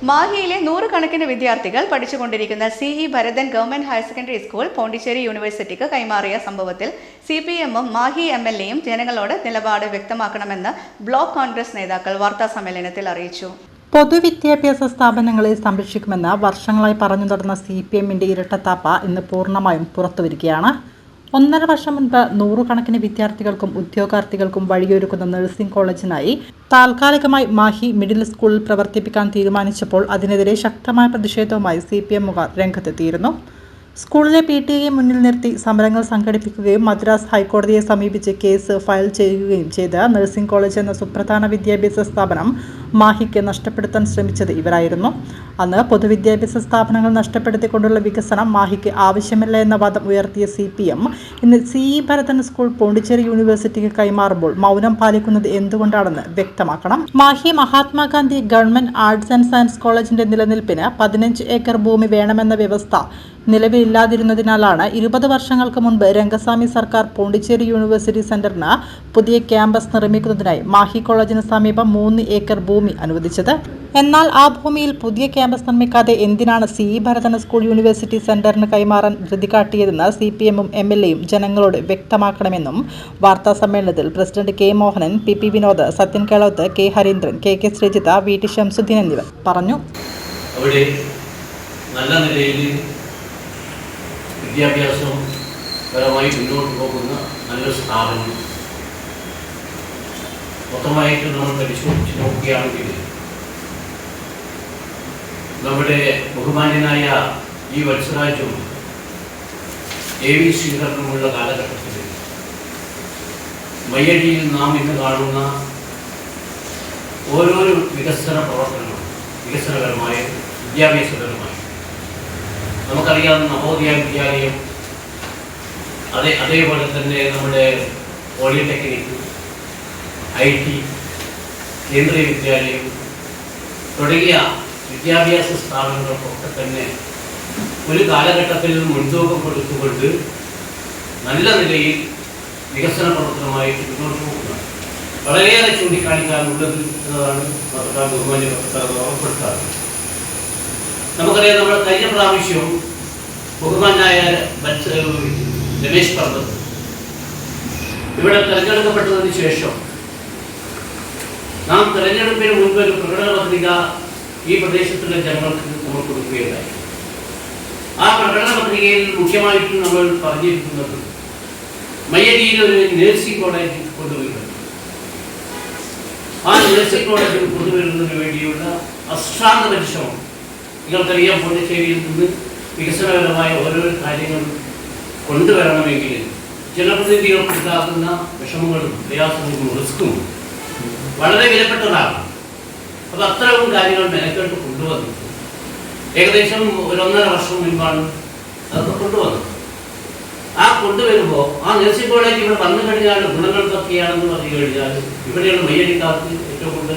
മാഹിയിലെ നൂറുകണക്കിന് വിദ്യാർത്ഥികൾ പഠിച്ചുകൊണ്ടിരിക്കുന്ന CE Bharathan government higher secondary school Pondicherry യൂണിവേഴ്സിറ്റിക്ക് കൈമാറിയ സംഭവത്തിൽ CPM-ഉം മാഹി MLA-യും ജനങ്ങളോട് നിലപാട് വ്യക്തമാക്കണമെന്ന് ബ്ലോക്ക് കോൺഗ്രസ് നേതാക്കൾ വാർത്താസമ്മേളനത്തിൽ അറിയിച്ചു. പൊതുവിദ്യാഭ്യാസ സ്ഥാപനങ്ങളെ സംരക്ഷിക്കുമെന്ന് വർഷങ്ങളായി പറഞ്ഞു നടന്ന CPM-ന്റെ ഇരട്ടത്താപ്പ ഇന്ന് പൂർണ്ണമായും പുറത്തുവരികയാണ്. 1.5 വർഷം മുൻപ് നൂറുകണക്കിന് വിദ്യാർത്ഥികൾക്കും ഉദ്യോഗാർത്ഥികൾക്കും വഴിയൊരുക്കുന്ന നഴ്സിംഗ് കോളേജിനായി താൽക്കാലികമായി മാഹി മിഡിൽ സ്കൂളിൽ പ്രവർത്തിപ്പിക്കാൻ തീരുമാനിച്ചപ്പോൾ അതിനെതിരെ ശക്തമായ പ്രതിഷേധവുമായി CPM-കാർ രംഗത്തെത്തിയിരുന്നു. സ്കൂളിലെ PTA മുന്നിൽ നിർത്തി സമരങ്ങൾ സംഘടിപ്പിക്കുകയും മദ്രാസ് ഹൈക്കോടതിയെ സമീപിച്ച് കേസ് ഫയൽ ചെയ്യുകയും ചെയ്ത നഴ്സിംഗ് കോളേജ് എന്ന സുപ്രധാന വിദ്യാഭ്യാസ സ്ഥാപനം മാഹിക്ക് നഷ്ടപ്പെടുത്താൻ ശ്രമിച്ചത് ഇവരായിരുന്നു. അന്ന് പൊതുവിദ്യാഭ്യാസ സ്ഥാപനങ്ങൾ നഷ്ടപ്പെടുത്തിക്കൊണ്ടുള്ള വികസനം മാഹിക്ക് ആവശ്യമില്ല എന്ന വാദം ഉയർത്തിയ CPM ഇന്ന് CE ഭരതൻ സ്കൂൾ പോണ്ടിച്ചേരി യൂണിവേഴ്സിറ്റിക്ക് കൈമാറുമ്പോൾ മൗനം പാലിക്കുന്നത് എന്തുകൊണ്ടാണെന്ന് വ്യക്തമാക്കണം. Mahe Mahatma Gandhi government arts and science കോളേജിന്റെ നിലനിൽപ്പിന് 15 ഏക്കർ ഭൂമി വേണമെന്ന വ്യവസ്ഥ നിലവിലില്ലാതിരുന്നതിനാലാണ് 20 വർഷങ്ങൾക്ക് മുൻപ് രംഗസ്വാമി സർക്കാർ പോണ്ടിച്ചേരി യൂണിവേഴ്സിറ്റി സെന്ററിന് പുതിയ ക്യാമ്പസ് നിർമ്മിക്കുന്നതിനായി മാഹി കോളേജിന് സമീപം 3 ഏക്കർ ഭൂമി അനുവദിച്ചത്. എന്നാൽ ആ ഭൂമിയിൽ പുതിയ ക്യാമ്പസ് നിർമ്മിക്കാതെ എന്തിനാണ് CE ഭരതൻ സ്കൂൾ യൂണിവേഴ്സിറ്റി സെന്ററിന് കൈമാറാൻ ധൃതി കാട്ടിയതെന്ന് CPM-ഉം MLA-യും ജനങ്ങളോട് വ്യക്തമാക്കണമെന്നും വാർത്താസമ്മേളനത്തിൽ president K. Mohanan, PP Vinod, Sathyan Keloth, K. Harindran, KK Sreejith, VT Shamsuddin എന്നിവർ പറഞ്ഞു. വിദ്യാഭ്യാസപരമായി മുന്നോട്ട് പോകുന്ന നല്ലൊരു സ്ഥാപനം മൊത്തമായിട്ട് നമ്മൾ പരിശോധിച്ച് നോക്കുകയാണെങ്കിൽ നമ്മുടെ ബഹുമാന്യനായ ഈ വത്സരാജും AV ശ്രീധരനുമുള്ള കാലഘട്ടത്തിൽ മയ്യഴിയിൽ നാം ഇന്ന് കാണുന്ന ഓരോരോ വികസന പ്രവർത്തനങ്ങളും വികസനപരമായ വിദ്യാഭ്യാസപരമായി നമുക്കറിയാവുന്ന നവോദയ വിദ്യാലയം, അതേപോലെ തന്നെ നമ്മുടെ പോളിടെക്നിക്, IT, കേന്ദ്രീയ വിദ്യാലയം തുടങ്ങിയ വിദ്യാഭ്യാസ സ്ഥാപനങ്ങൾക്കൊക്കെ തന്നെ ഒരു കാലഘട്ടത്തിൽ മുൻതൂക്കം കൊടുത്തുകൊണ്ട് നല്ല നിലയിൽ വികസന പ്രവർത്തനമായിട്ട് മുന്നോട്ട് പോകുന്നത് വളരെയേറെ ചൂണ്ടിക്കാണിക്കാനുള്ളത് എന്നതാണ് ബഹുമാന്യ ഓർമ്മപ്പെടുത്താറുള്ളത്. നമുക്കറിയാം, നമ്മൾ കഴിഞ്ഞ പ്രാവശ്യവും ബഹുമാനായ രമേശ് പറഞ്ഞത് ഇവിടെ തെരഞ്ഞെടുക്കപ്പെട്ടതിന് ശേഷം നാം തെരഞ്ഞെടുപ്പിന് മുൻപ് ഒരു പ്രകടന പത്രിക ഈ പ്രദേശത്തുള്ള ജനങ്ങൾക്ക് നമ്മൾ കൊടുക്കുകയുണ്ടായി. ആ പ്രകടന പത്രികയിൽ മുഖ്യമായിട്ടും നമ്മൾ പറഞ്ഞിരിക്കുന്നത് മയ്യടിയിൽ ഒരു നഴ്സിംഗ് കോളേജ് കൊണ്ടുവരുന്നത്, ആ നഴ്സിംഗ് കോളേജ് കൊണ്ടുവരുന്നതിന് വേണ്ടിയുള്ള അശ്രാന്ത പരിശ്രമം. നിങ്ങൾക്കറിയാം, പോണ്ടിച്ചേരിയിൽ നിന്ന് വികസനപരമായ ഓരോരോ കാര്യങ്ങൾ കൊണ്ടുവരണമെങ്കിൽ ജനപ്രതിനിധികൾക്കുണ്ടാകുന്ന വിഷമങ്ങളും പ്രയാസങ്ങളും റിസ്ക്കും വളരെ വിലപ്പെട്ടതാണ്. അപ്പോൾ അത്തരം കാര്യങ്ങൾ മെനക്കെട്ട് കൊണ്ടുവന്നു. ഏകദേശം ഒരു 1.5 വർഷം മുൻപാണ് അതൊക്കെ കൊണ്ടുവന്നത്. ആ കൊണ്ടുവരുമ്പോൾ ആ നഴ്സിംഗ് കോളേജ് ഇവിടെ വന്നു കഴിഞ്ഞാൽ ഗുണങ്ങൾ എന്തൊക്കെയാണെന്ന് പറഞ്ഞു കഴിഞ്ഞാൽ ഇവിടെയുള്ള മയ്യടിക്കാർക്ക് ഏറ്റവും കൂടുതൽ